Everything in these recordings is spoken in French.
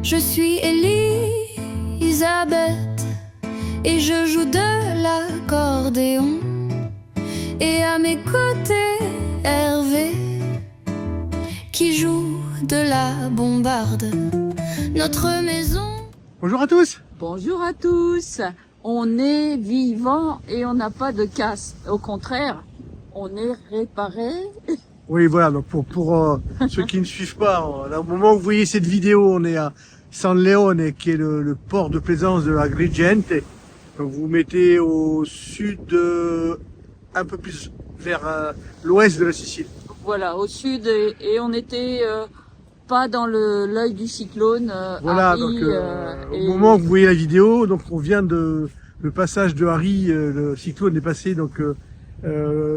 Je suis Elisabeth et je joue de l'accordéon. Et à mes côtés, Hervé qui joue de la bombarde. Notre maison. Bonjour à tous. Bonjour à tous. On est vivant et on n'a pas de casse. Au contraire, on est réparé. Oui, voilà, donc pour ceux qui ne suivent pas, là, au moment où vous voyez cette vidéo, on est à San Leone, qui est le port de plaisance de Agrigente. Donc vous mettez au sud, un peu plus vers l'ouest de la Sicile. Voilà, au sud, et on était pas dans l'œil du cyclone. Voilà, Harry, donc au moment où vous voyez la vidéo, donc on vient de le passage de Harry, le cyclone est passé donc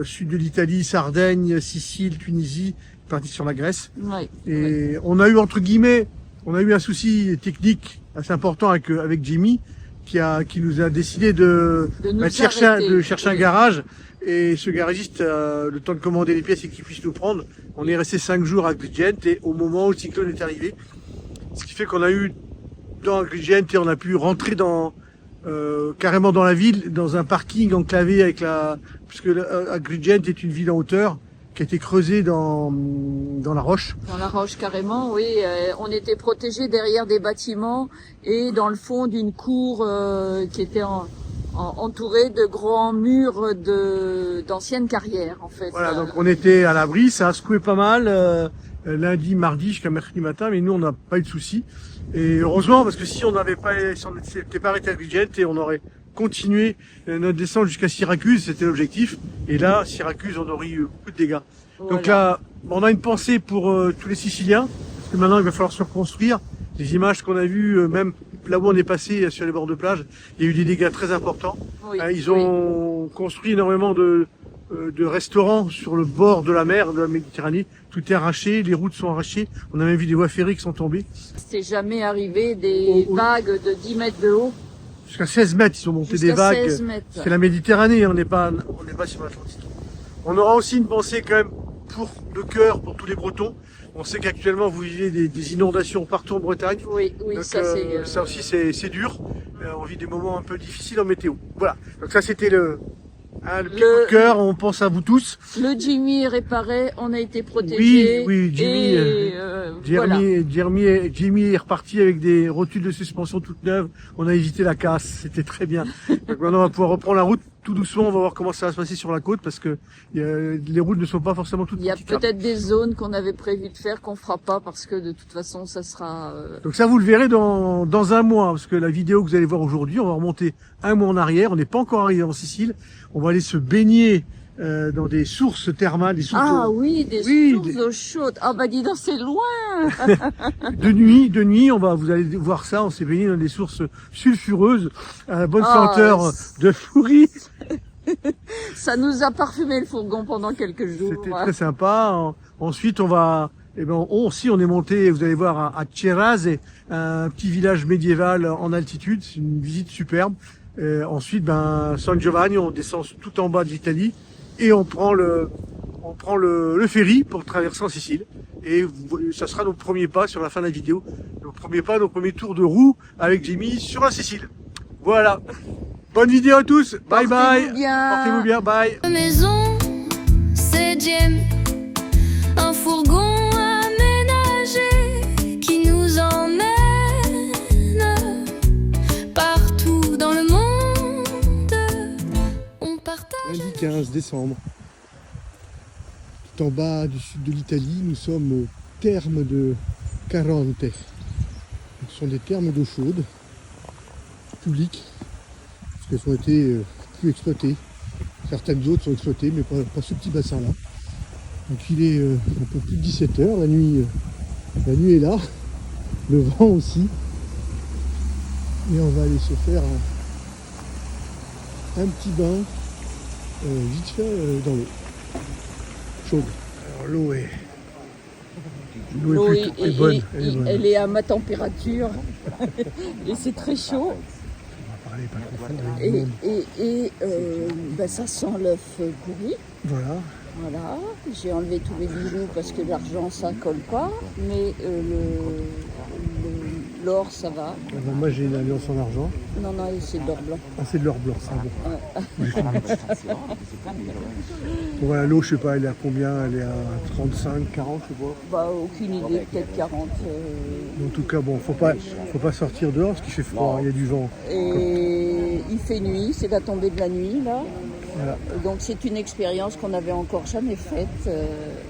sud de l'Italie, Sardaigne, Sicile, Tunisie, parti sur la Grèce. Ouais, Et on a eu entre guillemets, on a eu un souci technique assez important avec Jimmy qui nous a décidé de chercher un garage. Et ce garagiste a le temps de commander les pièces et qu'il puisse nous prendre. On est resté 5 jours à Agrigente et au moment où le cyclone est arrivé. Ce qui fait qu'on a eu dans Agrigente et on a pu rentrer carrément dans la ville, dans un parking enclavé puisque Agrigente est une ville en hauteur qui a été creusée dans la roche. Dans la roche carrément, oui. On était protégés derrière des bâtiments et dans le fond d'une cour qui était entourée de grands murs d'anciennes carrières en fait. Voilà, donc on était à l'abri, ça a secoué pas mal lundi, mardi jusqu'à mercredi matin, mais nous on n'a pas eu de soucis. Et heureusement, parce que si on n'était pas arrêté à Agrigente, on aurait continué notre descente jusqu'à Syracuse, c'était l'objectif. Et là, Syracuse, on aurait eu beaucoup de dégâts. Voilà. Donc là, on a une pensée pour tous les Siciliens, parce que maintenant il va falloir se reconstruire. Les images qu'on a vues, même là où on est passé sur les bords de plage, il y a eu des dégâts très importants. Oui, ils ont construit énormément de restaurants sur le bord de la mer, de la Méditerranée. Tout est arraché, les routes sont arrachées. On a même vu des voies ferrées qui sont tombées. C'est jamais arrivé des vagues de 10 mètres de haut. Jusqu'à 16 mètres, ils ont monté des vagues. C'est la Méditerranée, on n'est pas sur l'Atlantique. On aura aussi une pensée quand même pour le cœur, pour tous les Bretons. On sait qu'actuellement vous vivez des inondations partout en Bretagne. Oui, donc, ça aussi c'est dur. On vit des moments un peu difficiles en météo. Voilà. Donc ça c'était le petit coup de cœur. On pense à vous tous. Le Jimmy est réparé, on a été protégés. Oui, Jimmy est reparti avec des rotules de suspension toutes neuves. On a évité la casse, c'était très bien. Donc maintenant on va pouvoir reprendre la route tout doucement. On va voir comment ça va se passer sur la côte parce que les routes ne sont pas forcément toutes petites. Il y a peut-être des zones qu'on avait prévu de faire qu'on fera pas parce que de toute façon ça sera. Donc ça vous le verrez dans un mois parce que la vidéo que vous allez voir aujourd'hui, on va remonter un mois en arrière. On n'est pas encore arrivé en Sicile. On va aller se baigner dans des sources thermales, des sources sources d'eau chaude. Ah bah dis donc c'est loin. de nuit, vous allez voir ça. On s'est baigné dans des sources sulfureuses à la bonne senteur de fourri. Ça nous a parfumé le fourgon pendant quelques jours. C'était très sympa. Ensuite, on est monté, vous allez voir, à Cerazze, un petit village médiéval en altitude. C'est une visite superbe. Ensuite, San Giovanni, on descend tout en bas de l'Italie et on prend le ferry pour traverser en Sicile. Et ça sera nos premiers pas sur la fin de la vidéo. Nos premiers tours de roue avec Jimmy sur la Sicile. Voilà. Bonne vidéo à tous. Bye bye. Portez-vous bien. Bye. Maison, c'est Jim, un fourgon aménagé qui nous emmène partout dans le monde. On partage. Lundi 15 décembre. Tout en bas du sud de l'Italie, nous sommes aux thermes de Caronte. Ce sont des thermes d'eau chaude publiques. Parce qu'elles ont été plus exploitées. Certaines autres sont exploitées, mais pas ce petit bassin-là. Donc il est un peu plus de 17h, la nuit est là, le vent aussi. Et on va aller se faire un petit bain vite fait dans l'eau chaude. Alors l'eau est bonne. Elle est à ma température et c'est très chaud. Et ça sent l'œuf pourri. Voilà. Voilà, j'ai enlevé tous les bijoux parce que l'argent ça colle pas, mais L'or, ça va. Moi j'ai une alliance en argent. Non, non, c'est de l'or blanc. Ah, c'est de l'or blanc, ça. Bon. Voilà, l'eau, je sais pas, elle est à combien? Elle est à 35, 40, je sais pas. Bah, aucune idée, peut-être 40. En tout cas, bon, faut pas sortir dehors parce qu'il fait froid, il y a du vent. Et il fait nuit, c'est la tombée de la nuit, là. Voilà. Donc c'est une expérience qu'on n'avait encore jamais faite.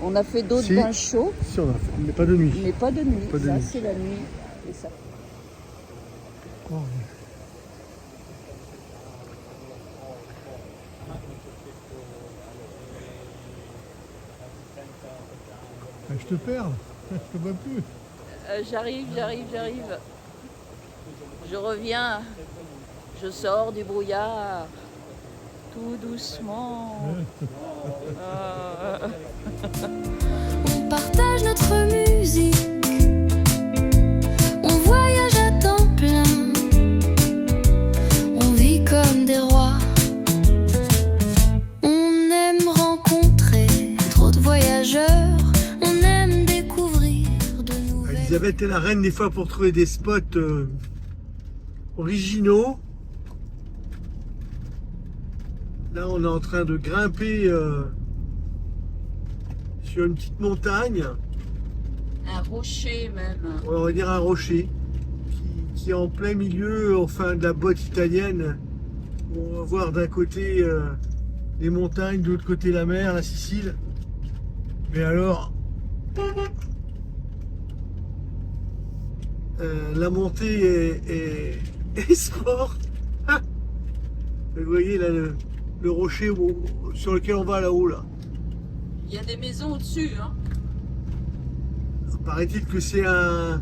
On a fait d'autres Si. bains chauds, Si, on a fait, mais pas de nuit. mais pas de nuit. Pas de Ça, nuit. c'est la nuit. Et ça. Oh. Je te perds, je te vois plus. J'arrive. Je reviens. Je sors du brouillard. Tout doucement. On partage notre musique, on voyage à temps plein, on vit comme des rois. On aime rencontrer trop de voyageurs, on aime découvrir de nouvelles. Elisabeth est la reine des fois pour trouver des spots originaux. Là, on est en train de grimper sur une petite montagne, Un rocher même. on va dire un rocher, qui est en plein milieu, enfin, de la botte italienne. On va voir d'un côté les montagnes, de l'autre côté la mer, la Sicile. Mais alors, la montée est sport. Vous voyez là le rocher sur lequel on va là-haut là. Il y a des maisons au-dessus, hein. Paraît-il que c'est un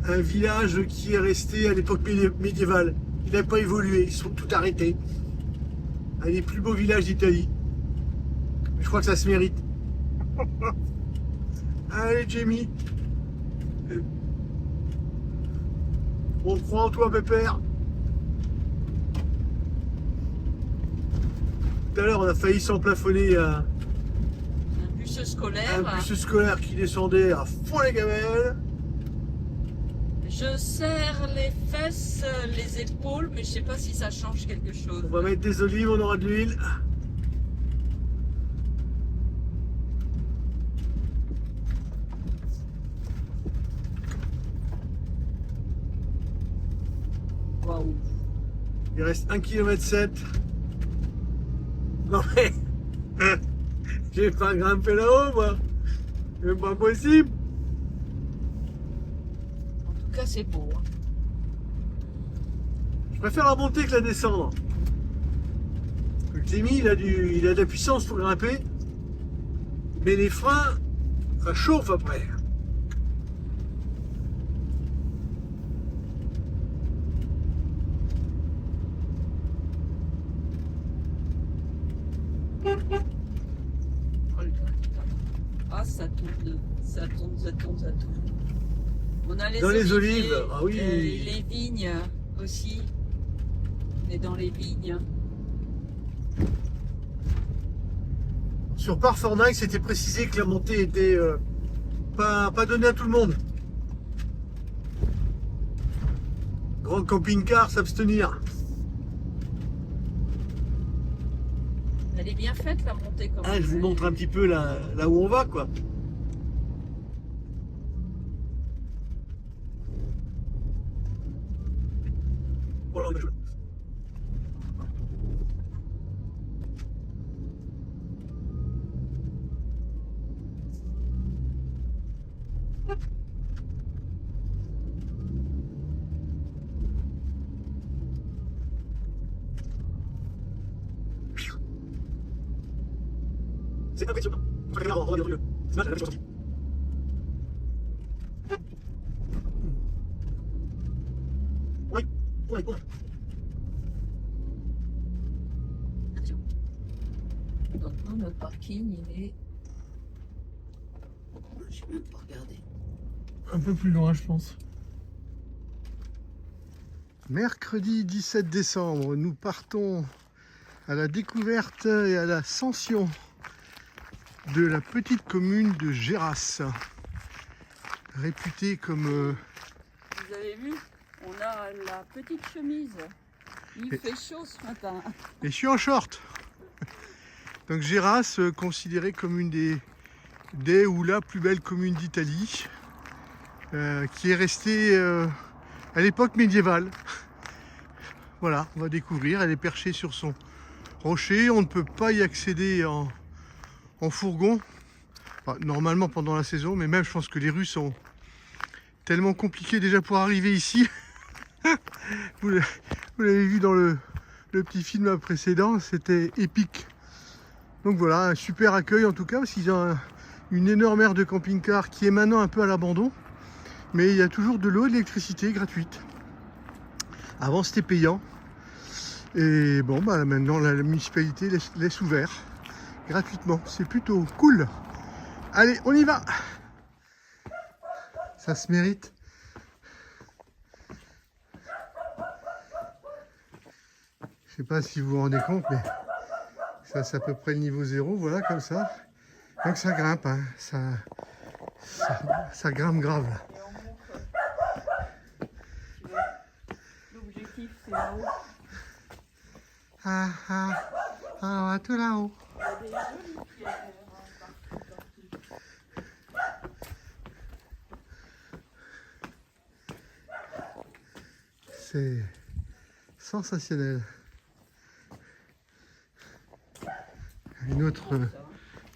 village qui est resté à l'époque médiévale. Il n'a pas évolué, ils sont tout arrêtés. Un des plus beaux villages d'Italie. Je crois que ça se mérite. Allez Jamie. On croit en toi Pépère. Tout à l'heure on a failli s'emplafonner à Un bus scolaire. un bus scolaire qui descendait à fond les gamelles. Je serre les fesses, les épaules, mais je sais pas si ça change quelque chose. On va mettre des olives, on aura de l'huile. Waouh. Il reste 1,7 km. Non mais, j'ai pas grimpé là-haut moi. C'est pas possible. En tout cas, c'est beau. Hein. Je préfère la monter que la descendre. Le Clémy, il a de la puissance pour grimper. Mais les freins, ça chauffe après. Ah, ça tourne, ça tourne, ça tourne, ça tourne. On a les Dans les oliviers, olives, ah oui. les vignes aussi. On est dans les vignes. Sur Parfornac, c'était précisé que la montée était pas donnée à tout le monde. Grand camping-car, s'abstenir. Elle est bien faite la montée quand même. Ah, je vous montre un petit peu là où on va quoi. Voilà, on a joué. C'est impressionnant. Je crois que on va dire c'est mal, la même chose. Oui. Attention. Maintenant, notre parking, il est... Je vais même pas regarder. Un peu plus loin, je pense. Mercredi 17 décembre, nous partons à la découverte et à l'ascension de la petite commune de Géras, réputée comme Vous avez vu, on a la petite chemise. Il fait chaud ce matin. Et je suis en short. Donc Géras, considérée comme une des ou la plus belle commune d'Italie, qui est restée à l'époque médiévale. Voilà, on va découvrir. Elle est perchée sur son rocher. On ne peut pas y accéder en fourgon. Enfin, normalement pendant la saison, mais même je pense que les rues sont tellement compliquées déjà pour arriver ici. Vous l'avez vu dans le petit film précédent, c'était épique. Donc voilà, un super accueil en tout cas, parce qu'ils ont une énorme aire de camping-car qui est maintenant un peu à l'abandon. Mais il y a toujours de l'eau et de l'électricité gratuite. Avant c'était payant. Et bon, bah maintenant la municipalité laisse ouvert gratuitement. C'est plutôt cool. Allez, on y va. Ça se mérite. Je sais pas si vous vous rendez compte, mais ça c'est à peu près le niveau 0, voilà, comme ça. Donc ça grimpe, hein. Ça grimpe grave là. L'objectif c'est là-haut. On va tout là-haut. C'est sensationnel.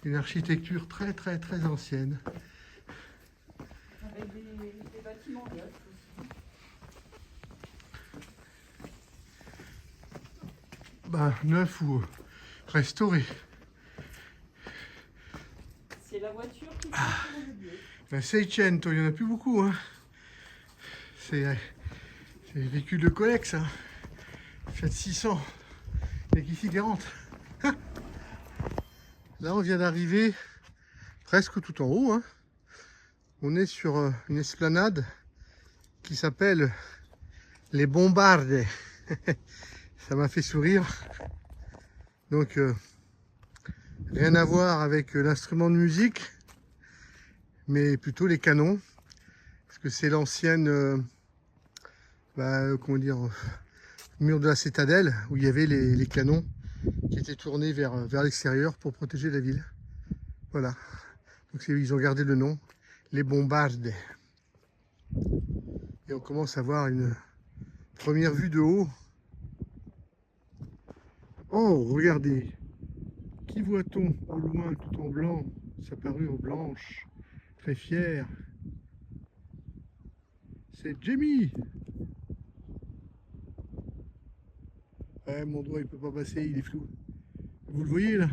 Une architecture très ancienne. Avec des bâtiments neufs aussi. Bah, neuf ou restauré. C'est la voiture qui fait sur le lieu. La Seicento, il n'y en a plus beaucoup. Hein. C'est les véhicules de collecte, ça. Fiat 600. Et qu'ici 40. Là, on vient d'arriver presque tout en haut. Hein. On est sur une esplanade qui s'appelle les Bombardes. Ça m'a fait sourire. Donc, rien à voir avec l'instrument de musique, mais plutôt les canons. Parce que c'est l'ancienne, comment dire, mur de la citadelle où il y avait les canons qui étaient tournés vers l'extérieur pour protéger la ville. Voilà. Donc ils ont gardé le nom, les Bombardes. Et on commence à voir une première vue de haut. Oh, regardez. Qui voit-on au loin tout en blanc, sa parure blanche, très fière? C'est Jamie. Ouais, mon doigt il peut pas passer, il est flou. Vous le voyez là?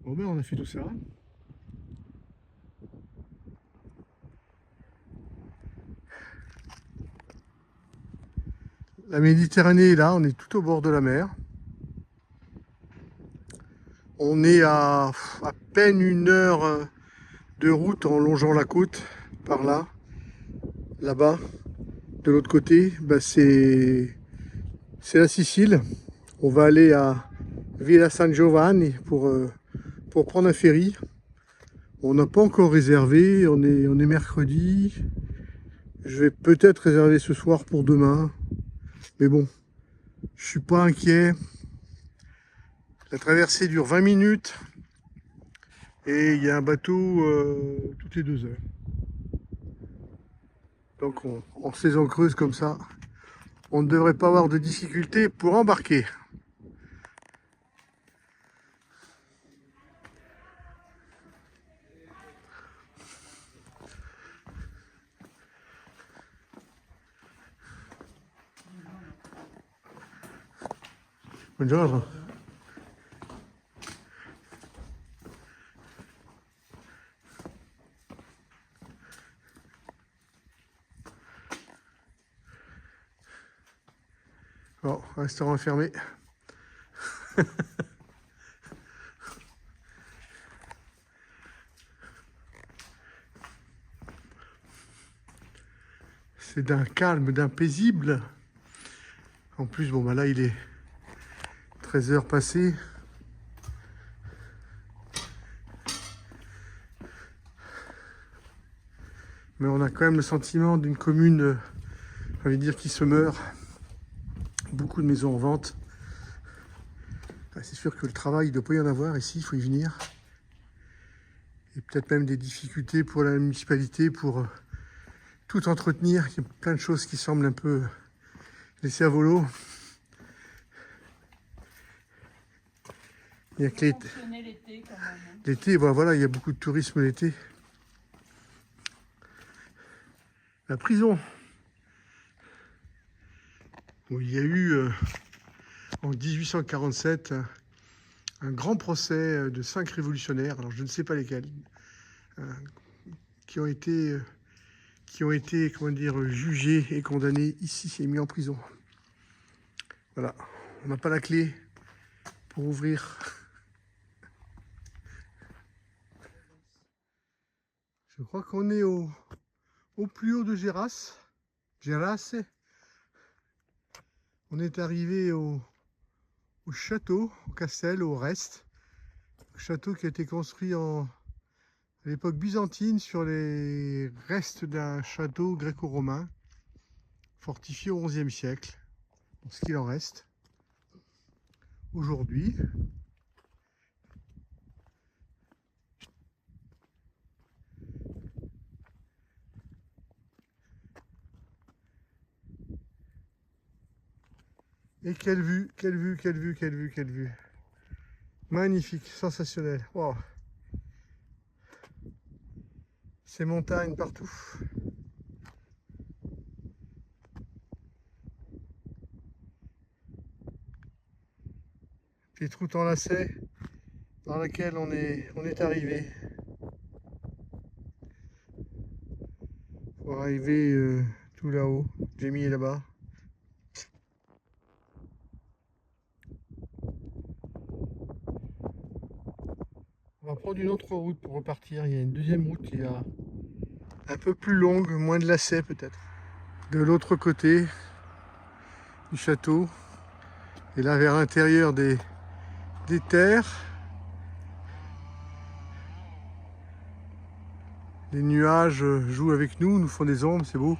Bon ben on a fait tout ça. La Méditerranée est là, on est tout au bord de la mer. On est à peine 1 heure de route en longeant la côte, par là. Là-bas, de l'autre côté, c'est la Sicile. On va aller à Villa San Giovanni pour prendre un ferry. On n'a pas encore réservé, on est mercredi. Je vais peut-être réserver ce soir pour demain. Mais bon, je suis pas inquiet. La traversée dure 20 minutes. Et il y a un bateau toutes les 2 heures. Donc en saison creuse comme ça, on ne devrait pas avoir de difficultés pour embarquer. Buongiorno. Bon, restaurant fermé. C'est d'un calme, d'un paisible. En plus, bon, bah là, il est 13 h passées. Mais on a quand même le sentiment d'une commune, j'ai envie de dire, qui se meurt. Beaucoup de maisons en vente. C'est sûr que le travail, il ne doit pas y en avoir ici, il faut y venir. Et peut-être même des difficultés pour la municipalité pour tout entretenir. Il y a plein de choses qui semblent un peu laissées à volo. Il y a que l'été, voilà, il y a beaucoup de tourisme l'été. La prison, où il y a eu en 1847 un grand procès de 5 révolutionnaires, alors je ne sais pas lesquels, qui ont été comment dire, jugés et condamnés ici et mis en prison. Voilà, on n'a pas la clé pour ouvrir. Je crois qu'on est au plus haut de Gerace. On est arrivé au château, au castel, au Reste. Le château qui a été construit à l'époque byzantine sur les restes d'un château gréco-romain fortifié au XIe siècle. Pour ce qu'il en reste aujourd'hui. Et quelle vue, quelle vue, quelle vue, quelle vue, quelle vue. Magnifique, sensationnel. Wow. Ces montagnes partout. Petite route en lacet dans laquelle on est arrivé. Pour arriver tout là-haut. Jamie est là-bas. On va prendre une autre route pour repartir. Il y a une deuxième route qui est un peu plus longue, moins de lacets peut-être. De l'autre côté du château. Et là vers l'intérieur des terres. Les nuages jouent avec nous font des ombres, c'est beau.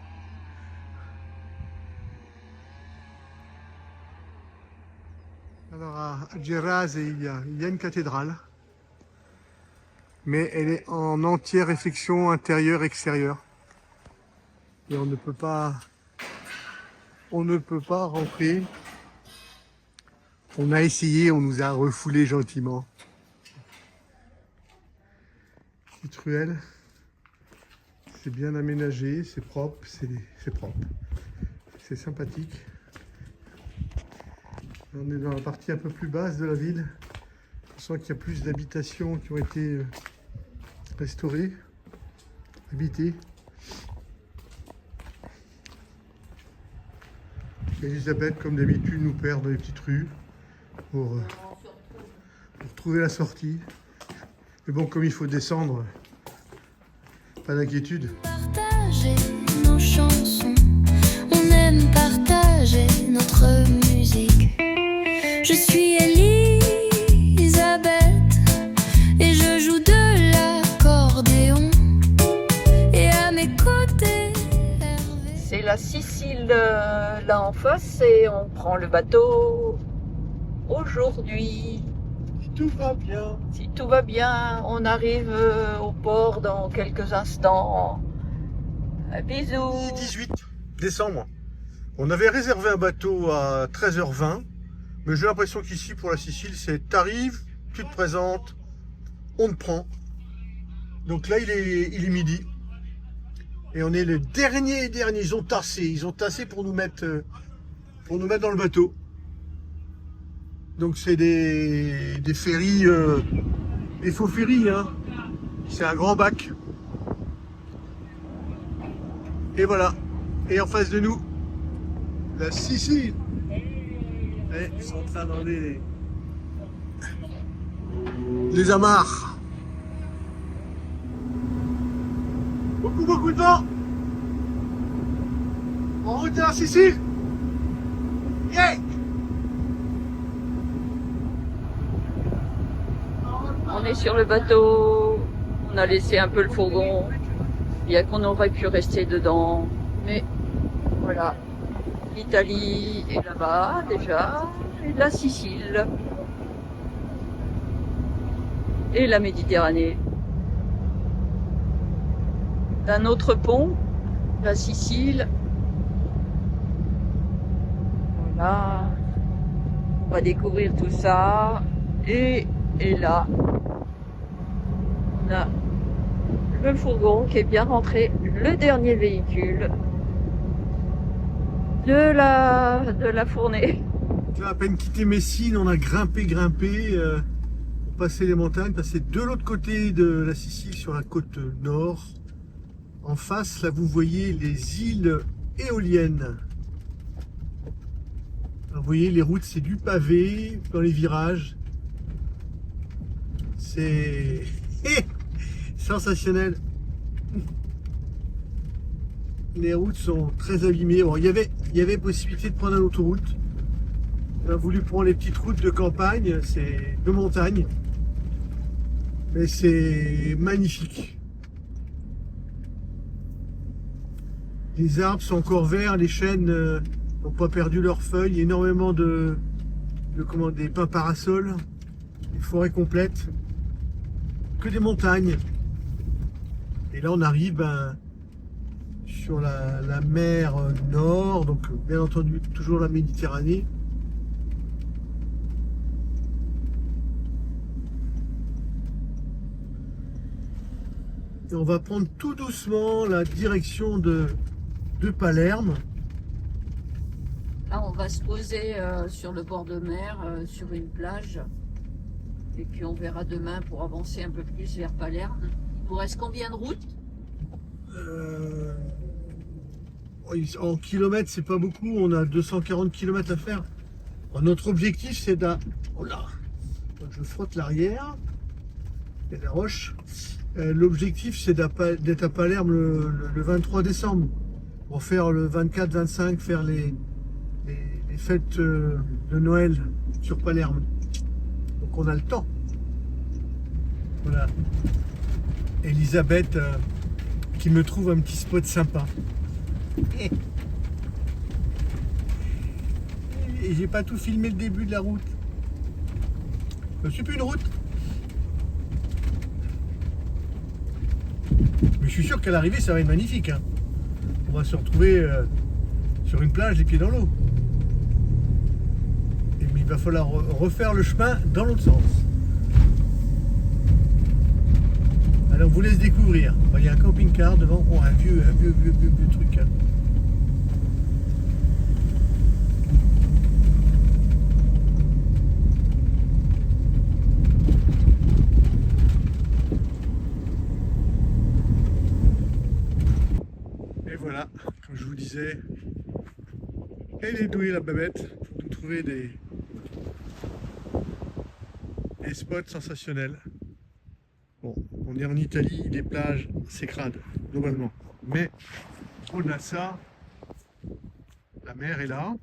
Alors à Gerace, il y a une cathédrale. Mais elle est en entière réflexion intérieure-extérieure. Et on ne peut pas rentrer. On a essayé, on nous a refoulé gentiment. Petite ruelle. C'est bien aménagé, c'est propre, c'est propre. C'est sympathique. On est dans la partie un peu plus basse de la ville. On sent qu'il y a plus d'habitations qui ont été restaurées, habitées. Elisabeth, comme d'habitude, nous perd dans les petites rues pour trouver la sortie. Mais bon, comme il faut descendre, pas d'inquiétude. Partager nos chansons, on aime partager notre musique. Je suis Elisabeth et je joue de l'accordéon. Et à mes côtés, Hervé. C'est la Sicile là en face et on prend le bateau aujourd'hui. Tout va bien. Si tout va bien, on arrive au port dans quelques instants. Bisous. 18 décembre. On avait réservé un bateau à 13h20, mais j'ai l'impression qu'ici pour la Sicile, c'est t'arrives, tu te présentes, on te prend. Donc là, il est midi. Et on est les derniers. Ils ont tassé pour nous mettre dans le bateau. Donc c'est des ferries, des faux ferries, hein. C'est un grand bac. Et voilà. Et en face de nous, la Sicile. Et ils sont en train d'enlever les amarres. Beaucoup de vent. En route à la Sicile. Yeah. On est sur le bateau, on a laissé un peu le fourgon bien qu'on aurait pu rester dedans. Mais voilà, l'Italie est là-bas déjà, et la Sicile, et la Méditerranée. D'un autre pont, la Sicile. Voilà, on va découvrir tout ça. Et là, on a le fourgon qui est bien rentré, le dernier véhicule de la fournée. Tu as à peine quitté Messine, on a grimpé pour passer les montagnes, passer de l'autre côté de la Sicile sur la côte nord. En face, là, vous voyez les îles éoliennes. Alors, vous voyez, les routes, c'est du pavé dans les virages. C'est sensationnel. Les routes sont très abîmées. Bon, il y avait possibilité de prendre une autoroute. On a voulu prendre les petites routes de campagne, c'est de montagne. Mais c'est magnifique. Les arbres sont encore verts, les chênes n'ont pas perdu leurs feuilles, énormément des pins parasols, des forêts complètes, que des montagnes. Et là on arrive sur la mer nord, donc bien entendu toujours la Méditerranée. Et on va prendre tout doucement la direction de Palerme. Là, on va se poser sur le bord de mer, sur une plage. Et puis on verra demain pour avancer un peu plus vers Palerme. Il vous reste combien de routes? En kilomètres, c'est pas beaucoup. On a 240 km à faire. Alors, notre objectif, c'est Oh là, je frotte l'arrière. Il y a des roches. L'objectif, c'est d'être à Palerme le 23 décembre. Pour faire le 24-25, faire les fêtes de Noël sur Palerme. Donc on a le temps. Voilà. Elisabeth qui me trouve un petit spot sympa. Et j'ai pas tout filmé le début de la route. C'est plus une route. Mais je suis sûr qu'à l'arrivée, ça va être magnifique. Hein. On va se retrouver sur une plage, les pieds dans l'eau. Et il va falloir refaire le chemin dans l'autre sens. Alors, on vous laisse découvrir. Il y a un camping-car devant. Oh, un vieux truc. Hein. Et voilà, comme je vous disais, elle est douée la babette pour nous trouver des spots sensationnels. Bon, on est en Italie, les plages, c'est crade, globalement. Mais au-delà de ça, la mer est là.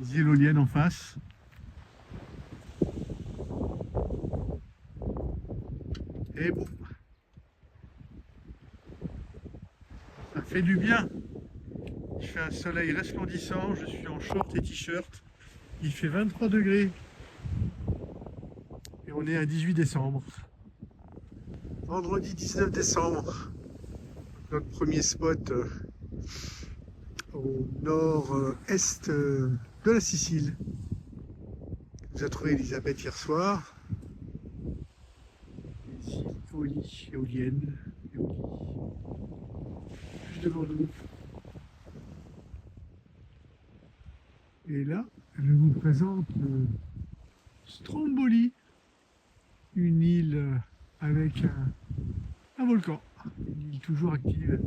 Les îles éoliennes en face. Et bon, ça fait du bien. Il fait un soleil resplendissant, je suis en short et t-shirt. Il fait 23 degrés. Et on est à 18 décembre. Vendredi 19 décembre. Notre premier spot au nord-est de la Sicile. Vous avez trouvé Elisabeth hier soir. Ici, éolienne. Juste devant nous. Et là, je vous présente Stromboli, une île avec un volcan, une île toujours active,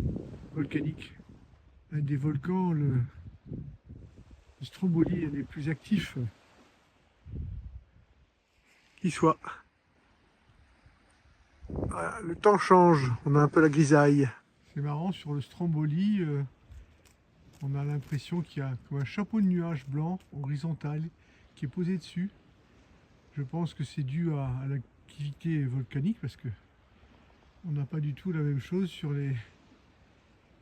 volcanique. Un des volcans, le Stromboli, est les plus actifs qui soit. Voilà, le temps change, on a un peu la grisaille. C'est marrant, sur le Stromboli, on a l'impression qu'il y a comme un chapeau de nuages blanc horizontal qui est posé dessus. Je pense que c'est dû à la activité volcanique parce que on n'a pas du tout la même chose sur les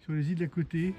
îles d'à côté.